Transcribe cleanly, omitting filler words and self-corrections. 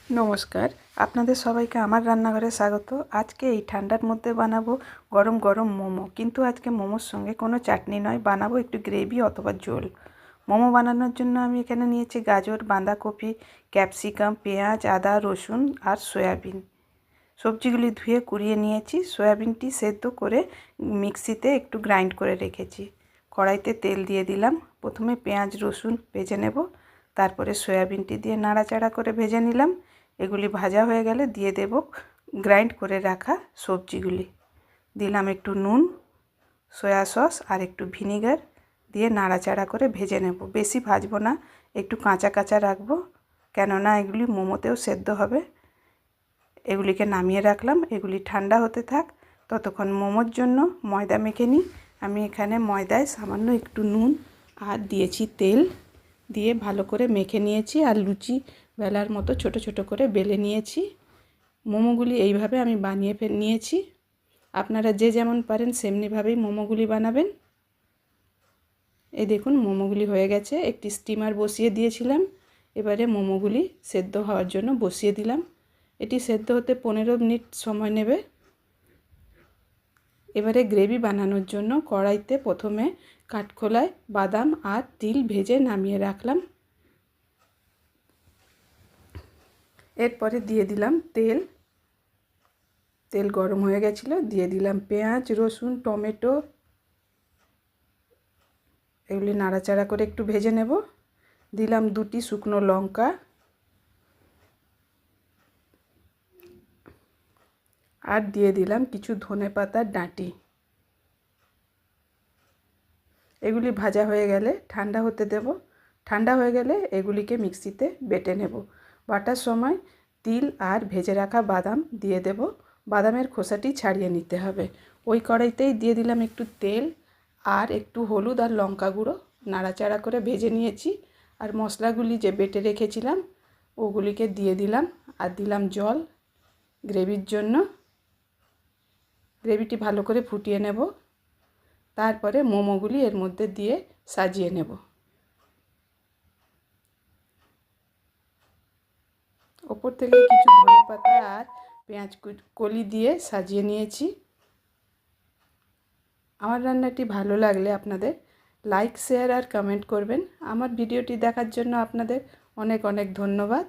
নমস্কার, আপনাদের সবাইকে আমার রান্নাঘরে স্বাগত। আজকে এই ঠান্ডার মধ্যে বানাবো গরম গরম মোমো। কিন্তু আজকে মোমোর সঙ্গে কোনো চাটনি নয়, বানাবো একটু গ্রেভি অথবা ঝোল। মোমো বানানোর জন্য আমি এখানে নিয়েছি গাজর, বাঁধাকপি, ক্যাপসিকাম, পেঁয়াজ, আদা, রসুন আর সয়াবিন। সবজিগুলি ধুয়ে কুড়িয়ে নিয়েছি। সয়াবিনটি সেদ্ধ করে মিক্সিতে একটু গ্রাইন্ড করে রেখেছি। কড়াইতে তেল দিয়ে দিলাম। প্রথমে পেঁয়াজ রসুন ভেজে নেব, তারপরে সয়াবিনটি দিয়ে নাড়াচাড়া করে ভেজে নিলাম। এগুলি ভাজা হয়ে গেলে দিয়ে দেব গ্রাইন্ড করে রাখা সবজিগুলি। দিলাম একটু নুন, সয়া সস আর একটু ভিনিগার দিয়ে নাড়াচাড়া করে ভেজে নেব। বেশি ভাজবো না, একটু কাঁচা কাঁচা রাখবো, কেননা এগুলি মোমোতেও সেদ্ধ হবে। এগুলিকে নামিয়ে রাখলাম। এগুলি ঠান্ডা হতে থাক। ততক্ষণ মোমোর জন্য ময়দা মেখে নিই। আমি এখানে ময়দায় সামান্য একটু নুন আর দিয়েছি তেল দিয়ে ভালো করে মেখে নিয়েছি, আর লুচি বেলার মতো ছোট ছোট করে বেলে নিয়েছি। মোমোগুলি এইভাবে আমি বানিয়ে নিয়েছি। আপনারা যে যেমন পারেন সেমনিভাবেই মোমোগুলি বানাবেন। এই দেখুন মোমোগুলি হয়ে গেছে। একটি স্টিমার বসিয়ে দিয়েছিলাম, এবারে মোমোগুলি সেদ্ধ হওয়ার জন্য বসিয়ে দিলাম। এটি সেদ্ধ হতে 15 মিনিট সময় নেবে। এবারে গ্রেভি বানানোর জন্য কড়াইতে প্রথমে কাঠখোলায় বাদাম আর তিল ভেজে নামিয়ে রাখলাম। এরপরে দিয়ে দিলাম তেল। তেল গরম হয়ে গেছিলো, দিয়ে দিলাম পেঁয়াজ রসুন টমেটো। এগুলি নাড়াচাড়া করে একটু ভেজে নেব। দিলাম 2টি শুকনো লঙ্কা আর দিয়ে দিলাম কিছু ধনেপাতার ডাঁটি। এগুলি ভাজা হয়ে গেলে ঠান্ডা হতে দেব। ঠান্ডা হয়ে গেলে এগুলিকে মিক্সিতে বেটে নেব। বাটার সময় তিল আর ভেজে রাখা বাদাম দিয়ে দেব। বাদামের খোসাটি ছাড়িয়ে নিতে হবে। ওই কড়াইতেই দিয়ে দিলাম একটু তেল আর একটু হলুদ আর লঙ্কা গুঁড়ো। নাড়াচাড়া করে ভেজে নিয়েছি। আর মশলাগুলি যে বেটে রেখেছিলাম ওগুলিকে দিয়ে দিলাম, আর দিলাম জল গ্রেভির জন্য। গ্রেভিটি ভালো করে ফুটিয়ে নেব। তারপরে মোমোগুলি এর মধ্যে দিয়ে সাজিয়ে নেব। ওপর থেকে কিছু ধনেপাতা আর পেঁয়াজ কলি দিয়ে সাজিয়ে নিয়েছি। আমার রান্নাটি ভালো লাগলে আপনাদের লাইক শেয়ার আর কমেন্ট করবেন। আমার ভিডিওটি দেখার জন্য আপনাদের অনেক অনেক ধন্যবাদ।